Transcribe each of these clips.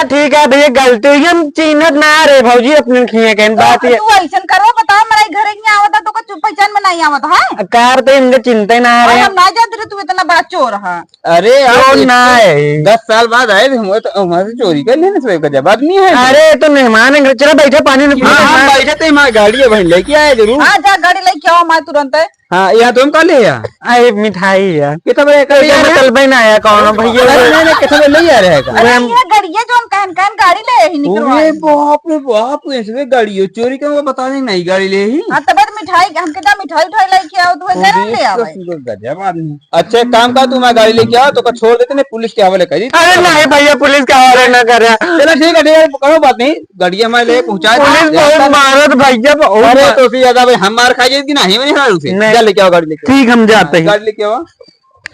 ठीक है भैया, गलती हुई, हम चिन्हत ना रे भौजी अपने खिए के बात ये तू ऐसन करो, बताओ मेरे घर के आवता तो का पहचान में नहीं आवत है। कार तो इनके चिंता ना और रे। हम ना जानते रे तू इतना बड़ा चोर है। अरे यार ना है 10 साल बाद आए थे, हम तो हमारे से चोरी कर लेने से जब आदमी है। अरे तो मेहमान है, चलो बैठे पानी में हाँ बैठे थे, हमारी गाड़ी है भाई, लेके आए जरूर। हाँ जा गाड़ी लेके आओ, मैं तुरंत है। हाँ यहाँ तुम कहा ले यार अरे मिठाई यार कितना बड़े कर चल भाई ना आया कौन भैया कितना ले आ रहे अरे ये गाड़िया जो हम कहन कहन गाड़ी ले ही निकलवा। अरे बाप रे बाप, ऐसे गाड़ी हो चोरी का बता दें, नई गाड़ी ले ही। हाँ तब मिठाई हम कितना मिठाई उठाई लेके आओ तो घर ले आओ। गजब आदमी। अच्छा एक काम का, तू मैं गाड़ी लेके आओ तो छोड़ देते नहीं, पुलिस के हवाले कर दी। अरे नहीं भैया, पुलिस का हवाले ना करे। चलो ठीक है करो बात नहीं, गाड़ी हमारे ले पहुँचा पुलिस बहुत मारत भैया। अरे तो फिर ज्यादा भाई हम मार खा जाएगी नहीं, मैंने लेके आओ गाड़ी लेके। ठीक हम जाते हैं, गाड़ी लेके आओ।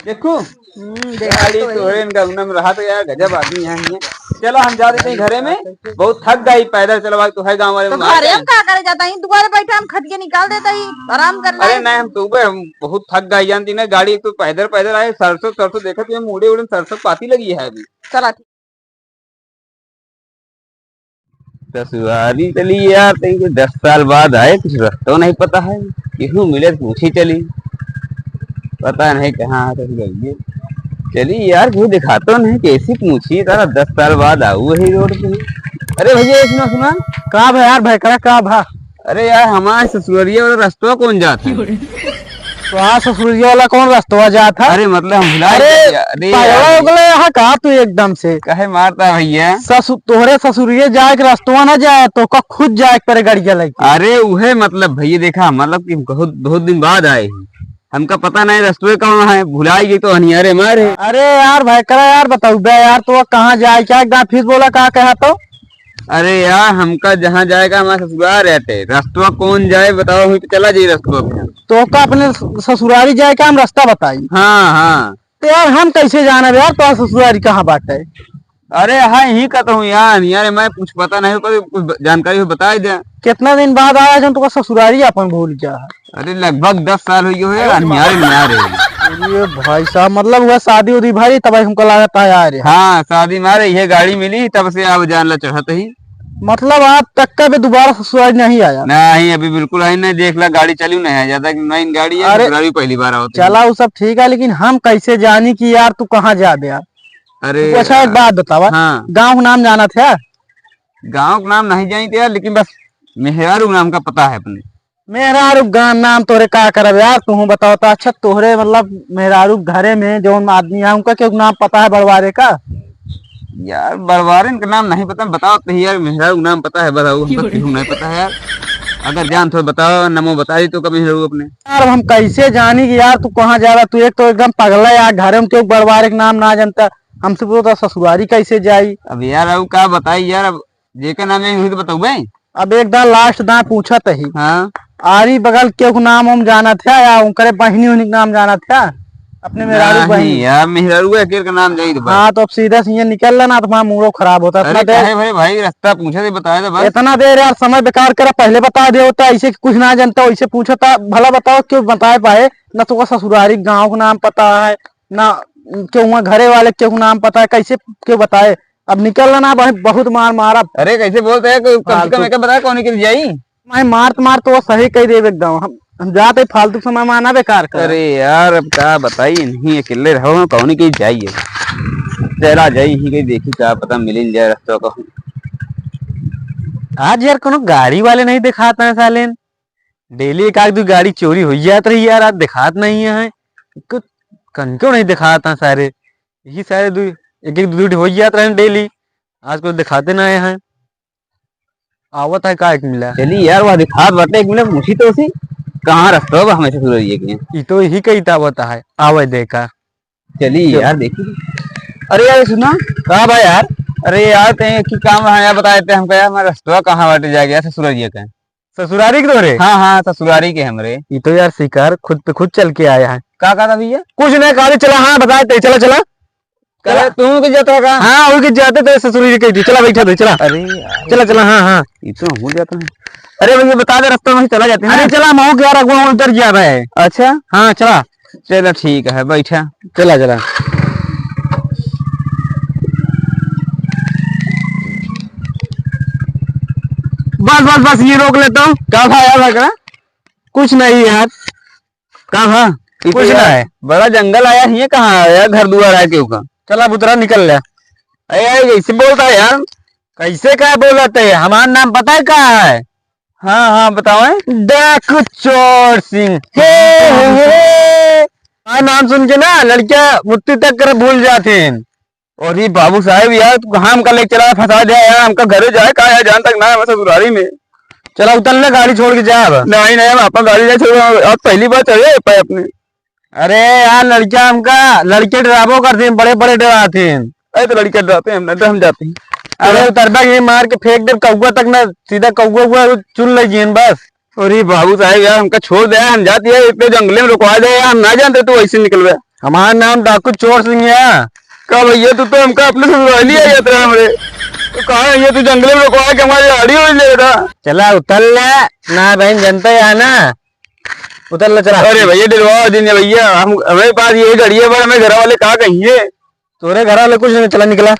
देखो गाड़ी तोड़े इनका गुना में रहा तो यार गजब आदमी यहाँ ही है। चलो हम जा देते हैं घरे में, बहुत थक गई पैदल चलो भाई, तो है गाँव वाले में। घरे हम क्या करे जाता है, दुआरे बैठे हम खटिया निकाल देता ही आराम कर अरे नहीं हम सुबह हम बहुत थक गए जानती ना, गाड़ी तो पैदल पैदल आए, सरसों सरसों देखा तो मुड़े उड़े सरसों पाती लगी है अभी। चला ससुराली चली यार, 10 साल बाद आए, कुछ रास्ता नहीं पता है, क्यों मिले पूछी चली, पता नहीं कहाँ गई चली यार, क्यों दिखाता नहीं, कैसी पूछी तारा 10 साल बाद आऊ वही रोड पे। अरे भैया सुना सुना कहाँ भाई यार, भाई करा कहाँ भा। अरे यार हमारे ससुरिया वाला रास्ता कौन जाता है? तो हाँ ससुरिया वाला कौन रास्ता जाता? अरे मतलब हम भुला अरे यहाँ कहा तू एकदम से कहे मारता भैया, तोहरे ससुरिये जाए के रास्ता ना जाए तो का खुद जाए पर गाड़िया लगी। अरे उहे मतलब भैया देखा, मतलब कि बहुत बहुत दिन बाद आए हैं, हमका पता नहीं रास्ते कहाँ है, भुलाई गई तो हनियारे मारे। अरे यार भाई करा यार बताऊ बे यार, तो कहाँ जाए क्या एकदम फिर बोला कहाँ कहा तो? अरे यार हमका जहाँ जाएगा हमारे ससुराल रहते, रास्ता कौन जाए बताओ, वहीं पे चला जाए रास्ता पे। तो का अपने ससुरारी जाए क्या हम रास्ता बताई? हाँ हाँ तो यार हम कैसे जाना यार, तो ससुरारी कहाँ बात है? अरे हाँ यही कहता हूँ यार, यार मैं कुछ पता नहीं, कुछ जानकारी हो बता दे। कितना दिन बाद आया जब तो ससुरारी अपन भूल गया? अरे लगभग 10 साल हुई है यार। ये भाई साहब मतलब हुआ शादी उदी भाई, तब हमको लागत है यार। हाँ शादी मारे ये गाड़ी मिली तब से आप जान ला चढ़त ही, मतलब आप तक का भी दोबारा ससुरारी नहीं आया? नहीं अभी बिल्कुल आई नहीं, देख ला गाड़ी चली नहीं है ज्यादा, नई गाड़ी है। अरे पहली बार आओ चला वो सब ठीक है, लेकिन हम कैसे जानी कि यार तू कहाँ जा दे यार? अरे अच्छा एक बात बतावा, हाँ गाँव का नाम जाना था? गाँव का नाम नहीं जानते यार, लेकिन बस मेहरारू नाम का पता है अपने। मेहरारू गाँव नाम तोरे का करब यार, तू बताओ तो। अच्छा तोहरे मतलब मेहरारू घरे में जो आदमी है उनका क्यों नाम पता है बड़वारे का? यार बड़वारे का नाम नहीं पता, बताओ तो यार, मेहरारू नाम पता है बताओ, नहीं पता है यार, अगर जान तो बताओ, नमो बता दी तो कभी मेहरारू अपने। यार हम कैसे जानी कि यार तू कहाँ जा रहा? तू एक तो एकदम पगला यार, घरे में क्यों बड़वारे का नाम ना जानता, हमसे पूछता ससुरारी कैसे जाई? अब यार अब क्या बताई यार, अब जेका नाम है तो बताऊ भाई। अब एक दान लास्ट दान पूछा ही, हाँ आरी बगल के नाम हम जाना था या उनके बहनी उन्हीं का नाम जाना था? अपने मेहरारू बहनी यार मेहरारू अकेले का नाम जाई। हाँ तो अब सीधा से निकल लेना तो हमारा मूड खराब होता। अरे भाई भाई रास्ता पूछा थे बताया था बस। इतना देर यार समय बेकार करा, पहले बता दे होता, ऐसे कुछ ना जानता वैसे पूछा था, भला बताओ क्यों बता पाए ना? तो ससुरारी गाँव का नाम पता है ना, क्यों घरे वाले क्यों नाम पता है, कैसे क्यों बताए? अब निकल लेना भाई, बहुत मार मारा। अरे कैसे बोलते हैं, कम से कम बताया कौन के जाई? मैं मार तो सही कह दे एकदम, हम जाते फालतू समय माना बेकार कर। अरे यार अब क्या बताई, नहीं अकेले रहो कौन की जाइए, चला जाई ही कहीं देखी क्या पता मिल जाए रास्ता का। आज यार कोनो गाड़ी वाले नहीं दिखाता है साले, डेली एक आध दो गाड़ी चोरी हो जाती रही यार, आज दिखात नहीं है, क्यों नहीं दिखाता सारे, यही सारे एक एक दो हो जाते रहे डेली, आज को दिखाते ना हैं। आवत है का एक मिला? चली यार वह दिखात बाटे, एक मिनट पूछी तो उसी कहाँ रास्ता होगा हमेशा ये तो यही कही था बता है, आवे देखा। चली यार देखी। अरे यार सुना कहा भाई यार, अरे यार की काम यहाँ बता देते हमको यार, हमारा रास्ता कहाँ बाटे जा गया ससुरारी का? ससुरारी के तोरे? हाँ हाँ ससुरारी के हमरे। ये तो यार शिकार खुद पे खुद चल के आया है। क्या कहा था भैया? कुछ नहीं कहा, चला हाँ बताए चला चला तुम किस जाता होगा? हाँ वो किस जाते थे ससुरारी के, चला बैठा थे चला। अरे चला चला हाँ हाँ ये तो हो जाता है। अरे भैया बता दे रास्ते में चला जाते हैं। अरे चला मऊ के यार उधर जा रहा है। अच्छा हाँ चला चलो ठीक है बैठा, चला चला। बस बस बस ये रोक लेता हूँ। क्या था यार भगरा? कुछ नहीं यार। क्या था? कुछ ना है। बड़ा जंगल आया है, कहाँ आया? घर दुआर आया क्यों का? चला पुत्रा निकल ले। अरे यार ऐसे बोलता है यार। कैसे क्या बोलते है? हमारा नाम पता है क्या है? हाँ हाँ बताओ। डाकू चोर सिंह। हे नाम सुन के ना लड़कियां मुट्ठी तक कर भूल जाते हैं। और ये बाबू साहब यार तू कहाँ हमका लेके चला फंसा दिया यार, हमका घरे जाए कहा है जान तक ना है ससुरारी में। चला उतर ले, गाड़ी छोड़ के जा अब। नहीं नहीं हम आपका गाड़ी जाए छोड़, अब पहली बार चले पाए अपने। अरे यार लड़कियां हमका लड़के डरावो करते हैं, बड़े बड़े डराते हैं। अरे तो लड़के डराते हैं, हम जाते हैं। अरे उतरता ये मार के फेंक दे कौआ तक ना, सीधा कौआ हुआ चुन लीजिए बस। अरे बाबू साहब यार हमका छोड़ दे, हम जाती है इतने जंगले में रुकवा दे यार, हम ना जानते तू ऐसे निकल गया। हमारा नाम डाकू चोर सिंह है। कहा भैया तू तो हमका अपने ससुराली आ जाता है हमरे, तो कहा ये तू जंगले में रुकवा के हमारी गाड़ी हो ले रहा। चला उतर ले ना बहन, जनता है ना, उतर ले चला। अरे भैया दिलवा दिन भैया, हम हमारे पास ये गाड़ी है पर हमें घर वाले कहा कहिए। तोरे घर वाले कुछ नहीं, चला निकला।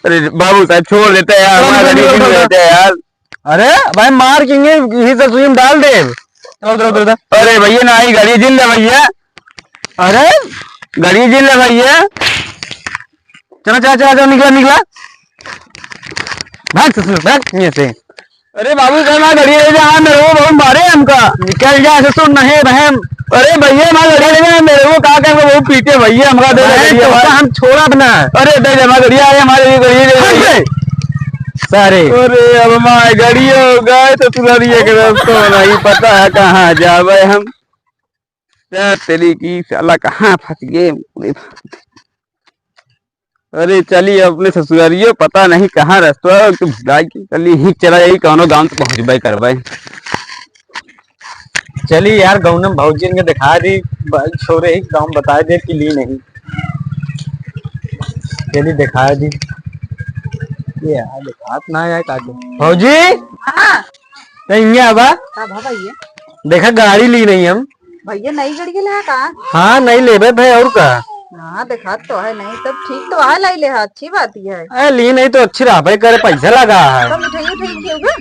अरे बाबू साहब छोड़ देते हैं यार, हमारा गाड़ी क्यों देते हैं यार। अरे भाई मार केंगे, यही से सुई में डाल दे। चलो उधर उधर। अरे भैया ना ही गाड़ी जिन ले भैया, अरे गाड़ी जिन ले भैया। चला चला चला चला, निकला निकला, भाग ससुर भाग ये से। अरे बाबू साहब ना गाड़ी ले जा, मेरे को बहुत मारे हमका। निकल जा ससुर, नहीं बहन। अरे भैया ना गाड़ी ले जा, मेरे को कहा कर वो पीटे भैया हमका दे दे तो हम छोड़ा अपना। अरे दे जमा गाड़ी आए हमारे गाड़ी दे सारे। अरे अब हमारे गाड़ी हो गए तो तुरंत के तो नहीं पता है कहाँ जावे हम। तेरी की साला कहाँ फंस गए। अरे चलिए अपने ससुरारियों पता नहीं कहाँ रास्ता तो चलिए ही चला यही कौनो गांव से पहुंच भाई कर भाई। चलिए यार गौनम भौजी ने दिखा दी, छोरे ही गाँव बता दे कि ली नहीं। चलिए दिखा दी ये यार, दिखात ना यार काके भौजी। हाँ नहीं आबा हाँ भैया। देखा गाड़ी ली नहीं हम। भैया नई गाड़ी के लिए कहा? हाँ नहीं ले भाई, और का? हाँ देखा तो है, नहीं तब ठीक तो है, लाई ले, अच्छी बात ही है। अरे ली नहीं तो अच्छी रहा भाई, करे पैसा लगा है। तो मिठाई उठाई खियोगे?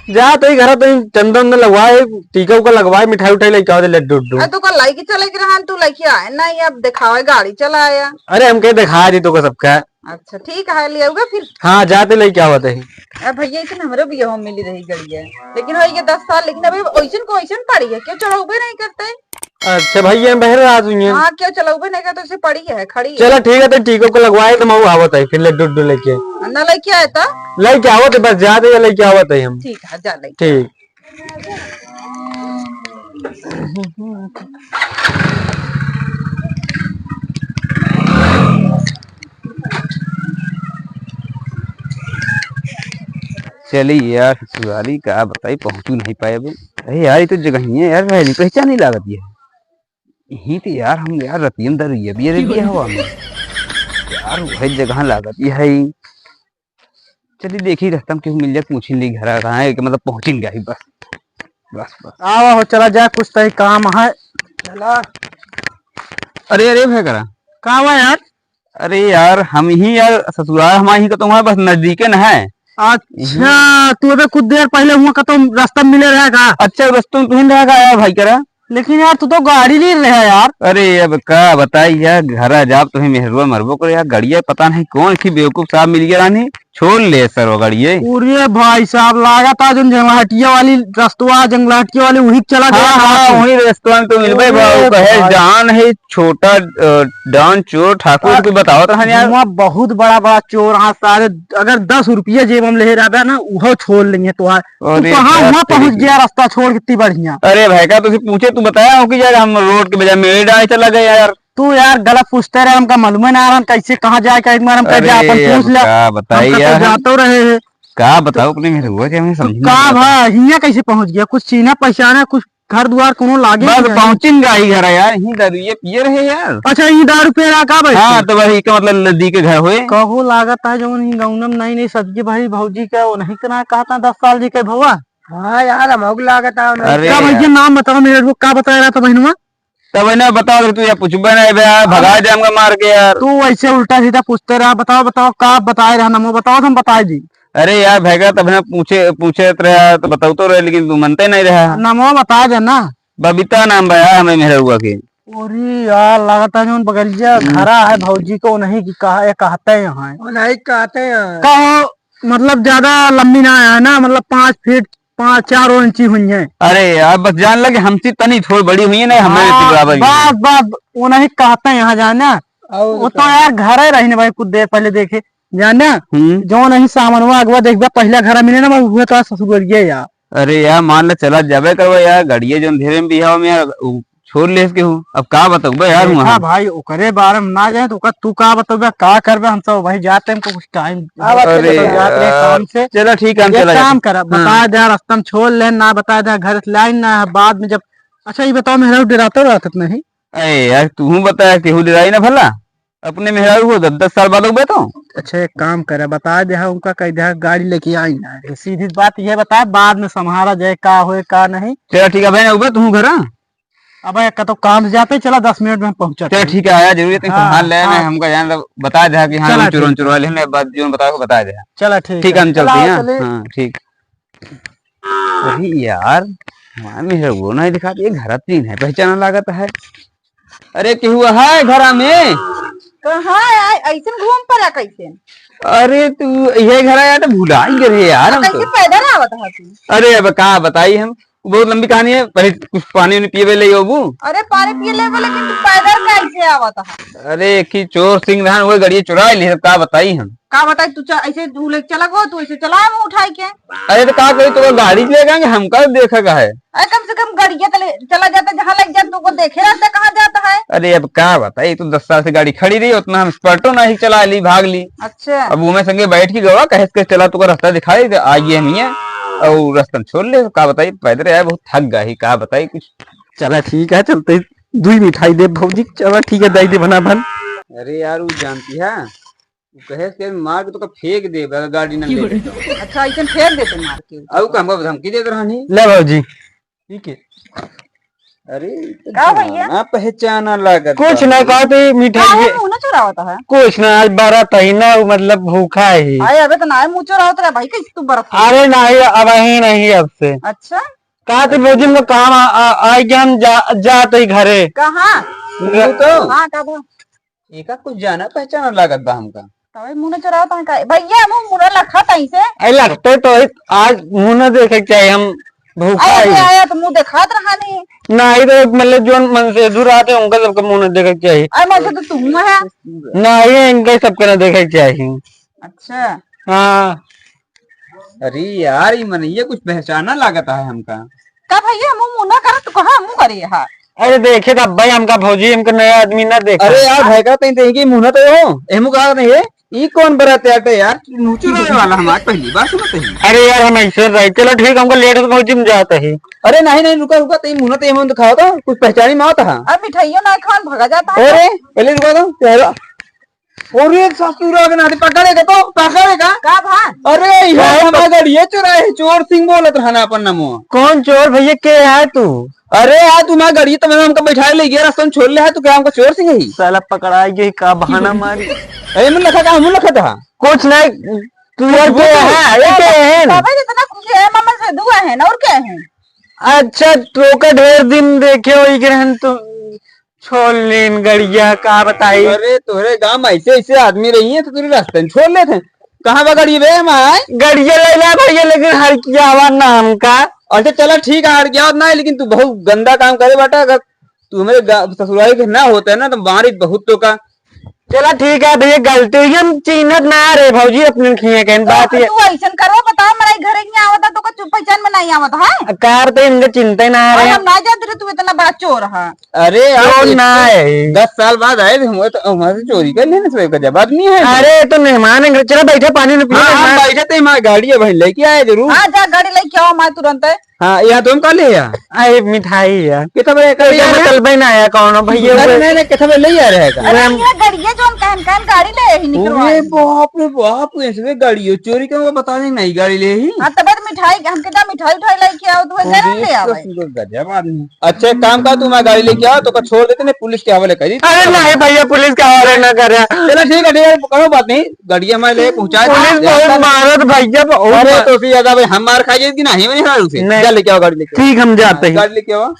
जा तो घर तो चंदन में लगवाए, टीका उका लगवाए, मिठाई उठाई लेके आओ, लड्डू उड्डू। तू कल लाई के चले के रहा, तू लाई के आए नहीं, अब दिखावे गाड़ी चलाया। अरे हम कहे दिखा दी तो सबका। अच्छा ठीक है, ले आओगे फिर। हाँ जाते लेके आवत है। अब भैया इतने हमारे भी यहाँ मिली रही गड़ी है, लेकिन हो गया 10 साल, लेकिन अभी ओइसन को ओइसन पड़ी है, क्यों चलाऊबे नहीं करते? अच्छा भैया बहर रात हुई है। हाँ क्यों चलाऊबे नहीं करते, उसे पड़ी है, खड़ी है। चलो ठीक है, तो टीका को लगवाए तो मैं आवत है, फिर लड्डू उड्डू लेके ना लेके आए था? लेके आवत है, बस जाते लेके आवत है हम। ठीक है जा ले। ठीक। चलिए यार ससुराली का बताई पहुंचू नहीं पाए अब। अरे यार ये तो जगह ही है यार, पहली पहचान नहीं लागत है यही तो यार, हम यार रतियन दर ये भी हवा में यार वही जगह लागत ये है। चलिए देखी रास्ता में क्यों मिल जाए, पूछी ली घर कहाँ है, मतलब पहुंची गई बस बस बस। आओ हो चला जा, कुछ तो काम है चला। अरे अरे भाई करा काम है यार। अरे यार हम ही यार ससुराल हमारे ही का तुम्हारे बस नजदीके न है। अच्छा तू अबे कुछ देर पहले हुआ का तो रास्ता में मिले रहेगा। अच्छा रास्ते में तुम्हें रहेगा यार भाई करा, लेकिन यार तू तो गाड़ी ले रहा यार। अरे अब क्या बताई यार, घर जाब तुम्हें मेहरबा मरबो कर यार, गड़िया पता नहीं कौन सी बेवकूफ साहब मिल गया रानी, छोड़ ले सर वो गड़िए। अरे भाई साहब लागा था जो जंगलाहटिया वाली रास्ता, जंगलाहटिया वाली वही चला गया। हाँ वही रास्ता में तो मिल भाई कहे जान है छोटा डॉन चोर ठाकुर को बताओ तो यार। वहाँ बहुत बड़ा बड़ा चोर, हाँ सारे अगर 10 रुपया जेब हम ले रहा ना वो छोड़ लेंगे तो कहाँ वहाँ पहुँच गया रास्ता छोड़, कितनी बढ़िया। अरे भाई का तुझे पूछे तू बताया हो कि यार हम रोड के बजाय मेरे डाले चला गया यार। तू यार गलत पूछते रहे, हमका मालूम है ना यार, हम कैसे कहाँ जाए का, एक बार हम कह जा अपन पूछ ले। बताइए यार जाते रहे हैं का बताओ अपने मेरे हुआ क्या, मैं समझ का भाई हिया कैसे पहुँच गया, कुछ चीना पहचाना, कुछ घर द्वार कोनो लागे बस पहुंचेंगे ही घर यार, यही दारू ये पियर है यार। अच्छा ये दारू पे रहा का भाई? हाँ तो वही का मतलब नदी के घर हुए कहो लागत है जो नहीं गौनम नहीं नहीं सब्जी भाई भौजी का वो नहीं करा कहा था 10 साल जी के भवा। हाँ यार हम लागत है। क्या भैया नाम बताओ मेरे को, क्या बताया रहा था बहनवा? तब ना बताओ तू या पूछबे नहीं यार, भगा जाऊंगा मार के यार। तू ऐसे उल्टा सीधा पूछते रहा, बताओ बताओ का बताए रहा, नमो बताओ हम बताए दी। अरे यार भैया तब ना पूछे पूछे तो रहा तो बताऊ तो रहे लेकिन तू मनते नहीं रहा। नामो बता देना। बबीता नाम बया हमें मेहरा हुआ के। अरे यार लगता है जो बगलिया घरा है भौजी को नहीं कि कहा ये कहते हैं यहाँ नहीं कहते हैं कहो मतलब ज्यादा लंबी ना है ना मतलब 5 फीट 4 इंची हुई है। अरे यार बस जान लगे हमसे तनी थोड़ी बड़ी हुई है ना हमारे बराबर ही। बस बस वो नहीं कहते हैं यहाँ जाना वो तो यार घर है रही भाई कुछ देर पहले देखे जाना जो नहीं सामान हुआ अगवा देख पहला घर मिले ना हुए तो ससुर यार। अरे यार मान ले चला जाबे करवा यार गाड़िया जो अंधेरे में बिहाव में यार छोड़ ले के हूँ अब का बताऊ यार हाँ भाई ओकरे बारे में ना जाए तो तू का बताओ का करबे हम सब भाई जाते हमको कुछ टाइम काम से। चलो ठीक है हम चला काम कर बता दे रास्ता में छोड़ ले ना बता दे घर से लाइन ना है बाद में जब। अच्छा ये बताओ मेहरा डराते रहते नहीं। अरे यार तू बताया केहू डराई ना भला अपने मेहरारू हो 10 साल बाद हो तो। अच्छा एक काम करे बता दे उनका कह दे गाड़ी लेके आई ना सीधी बात ये बता बाद में संभाला जाए का होए का नहीं। चलो ठीक है भाई तू घर अब का तो काम से जाते चला 10 मिनट में पहुंचा। चलो ठीक है आया जरूर संभाल ले हमको जान बता दे कि हाँ चुरवा ले बात जो बता दे। चला ठीक है हम चलते हैं हाँ ठीक। अरे यार वो नहीं दिखा घर तीन है पहचाना लागत है। अरे केहू है घर में कहाँ ऐसे घूम पड़ा कैसे। अरे तू ये घर आया तो भूला ही गए यार हम कैसे पैदल आवत है तू। अरे अब कहा बताई हम बहुत लंबी कहानी है पहले कुछ पानी पिए ले अरे पानी पिए ले लेकिन तू पैदल कैसे आवत है। अरे की चोर सिंह धान वो गाड़ी चुरा ली का बताई हम का बताई तू ऐसे चला गो तू ऐसे चला उठाई के। अरे तो का करी तो गाड़ी ले गए हमका देखा है। अरे कम से कम गाड़ी चला जाता जहाँ लग जाता तुमको देखे रहता कहाँ जाता है। अरे अब क्या बताई तू 10 साल से गाड़ी खड़ी रही उतना हम स्पर्टो नहीं चला ली भाग ली। अच्छा अब वो मैं संगे बैठ के गवा कहे चला तो रास्ता दिखाई आइए हम ही और रास्ता छोड़ ले का बताई पैदल आया बहुत थक गई का बताई कुछ। चला ठीक है चलते 2 मिठाई दे भौजी चला ठीक है दाई दे बना बन। अरे यार वो जानती है कहे से मार के तो फेंक दे गाड़ी न ले। अच्छा ऐसे फेंक देते मार के अब हमको धमकी देते रहनी ले भौजी ठीक है। अरे का भैया पहचाना लागत कुछ ना कहते मिठाई मुँह चुरावता है कुछ ना आज 12 महीना मतलब भूखा है। अरे अबे तो ना मुँह चुरावता है भाई कैसे तू बर्फ। अरे नहीं अब ही नहीं अब से। अच्छा कहा थे भौजी में काम आई के हम जाते घरे कहाँ तो हाँ का एका कुछ जाना पहचाना लागत बा हमका तभी मुँह चुरावता है का भैया मुँह लखा तई से ऐ लगते तो आज मुँह न देखे चाहिए हम भूखा आया तो मुँह दिखात रहा नहीं तो मतलब जो मन से दूर आते उनका सबका मुँह न देखे चाहिए। अरे मुझे तो तुम है नहीं इनका सबका न देखे चाहिए। अच्छा हाँ अरे यार ये मनैया कुछ पहचाना लागत है हमका का भैया मुँह ना कर तो कहा मुँह करे है। अरे देखे तब भाई हमका भौजी हमका नया आदमी ना देखे। अरे यार भाई का तई मुँह ना तो हो एमु का नहीं है ई कौन बराते आटे यार मुँह चुराने वाला हम आज पहली बार सुनते हैं। अरे यार हम ऐसे रहे चलो ठीक हमको लेट हो भौजी में जाते ही। अरे नहीं रुका रुका तई मुँह ना तो एमु दिखाओ तो कुछ पहचानी में आता है। अब मिठाइयों ना खान भगा जाता है। अरे पहले रुका दो पहला और एक ससुर आ गया पकड़ेगा तो पकड़ेगा का भान। अरे यार हमारा गाड़ी चुराए चोर सिंह बोलत रहना अपन नमो। कौन चोर भैया के है तू। अरे यार तुम्हारा गाड़ी तो मैंने हमको बैठा ले गया रास्ता में छोड़ ले है तो क्या हमको चोर सिंह ही साला पकड़ा गई का बहाना मारी। अरे मैं लिखा था हम लिखा था कुछ नहीं तू यार के है ये के है बाबा इतना खुश है मामा से दुआ है ना और क्या है। अच्छा तो का ढेर दिन देखे हो ग्रहण तो छोड़ लेन गड़िया का बताई। अरे तोरे गांव ऐसे ऐसे आदमी रही है तो तेरे रास्ते में छोड़ लेते कहाँ बा गाड़ी बे माय गड़िया ले ला भैया लेकिन हर किया हुआ नाम का। अच्छा चला ठीक है हर गया ना लेकिन तू बहुत गंदा काम करे बेटा अगर तू मेरे ससुराल के ना होता है ना तो बारिश बहुत तो का। चला ठीक है भैया गलती हुई हम चिन्हत ना रे भौजी अपने खिया के बात है तू ऐसा करो बता मेरे घर नहीं आवता तो का पहचान में नहीं आवता है कार तो इनके चिंता ना और रहे हम ना जाते रे तू इतना बड़ा चोर है। अरे यार ना है 10 साल बाद आए थे हम तो हमारे चोरी कर लेने से जब आदमी है। अरे तो मेहमान है चलो बैठे पानी में हाँ बैठे थे हमारी गाड़ी है भाई लेके आए जरूर। हाँ जा गाड़ी लेके आओ मैं तुरंत है। हाँ यहाँ तुम कल ले यार अरे मिठाई यार कितना बजे चल भाई ना आया कौन भैया नहीं कितना बजे ले आ रहेगा। अरे ये गाड़ियाँ जो हम कहन गाड़ी ले ही निकलवा। बाप रे बाप ऐसे गाड़ी चोरी का बता दें नहीं गाड़ी ले ही। हाँ तब मिठाई हम कितना मिठाई उठाई लेके आओ तो दे ना ले आवे। गजब आदमी। अच्छा एक काम कर, तू मैं गाड़ी लेके आओ तो छोड़ देते ना, पुलिस के हवाले करी। अरे नहीं भैया, पुलिस का हवाले ना कर रहा। चलो ठीक है, करो बात नहीं, गाड़िया मैं ले पहुंचा पुलिस बहुत मारत भैया, अरे तो फिर ज्यादा भाई हम मार खाइए कि नहीं उसे। जा लेके आओ गाड़ी लेके। ठीक, हम जाते हैं। गाड़ी लेके आओ।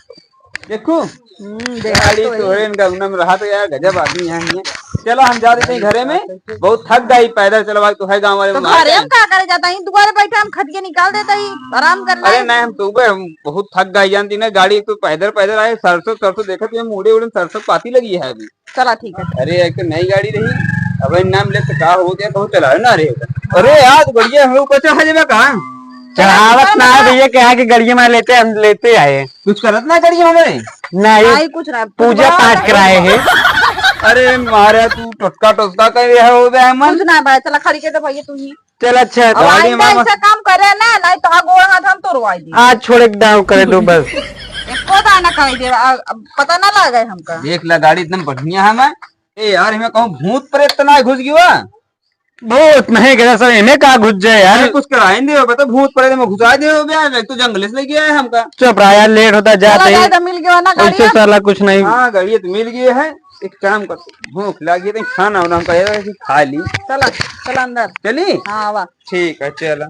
देखो गाड़ी तोड़े इनका में रहा तो यार गजब आदमी यहाँ है। चलो हम जा देते हैं घरे में, बहुत थक गई पैदल चलो भाई, तो है गाँव वाले तो घरे हम क्या करे जाता है, दुआरे बैठे हम खटिया निकाल देता ही आराम कर ले। अरे नहीं हम सुबह हम बहुत थक गई जानती ना, गाड़ी तो पैदल पैदल आए, सरसों सरसों देखा तो मुड़े उड़े सरसों पाती लगी है अभी। चला ठीक है। अरे एक तो नई गाड़ी रही, अब नाम ले तो कहा हो गया, बहुत चला है ना। अरे यार बढ़िया है, ऊपर चढ़ा जाए कहाँ चढ़ावत ना है भैया, क्या कि गाड़िया में लेते हम लेते आए, कुछ करत ना करिए हमारे। नहीं कुछ ना, पूजा पाठ कराए है। अरे मारे तू टोटका टोटका कर रहा हो बे मन। कुछ ना भाई, चला खड़ी के तो भैया तू ही चल अच्छा अब आइंदा ऐसा काम करे ना, नहीं तो गोड़ हाथ हम तोड़वाई दी। आज छोड़ के दाव करे दो बस। एको दाना खाई दे, पता ना लगे हमका। देख ला गाड़ी एकदम बढ़िया है। मैं ए यार हमें कहूँ भूत प्रेत तो ना घुस गया, बहुत नहीं गया सर, इन्हें कहा घुस जाए यार। कुछ कराएंगे बता, भूत प्रेत में घुसा दे हो तो जंगल से लेके आए हमका। चुप रहा यार, लेट होता जाते ही, मिल गया ना ऐसे गाड़ी। साला कुछ नहीं। हाँ गाड़ी तो मिल गई है, एक काम कर, भूख लगी है खाना वाना हम कहेगा खा ली। चला चला अंदर चली हाँ वाह। ठीक है चला।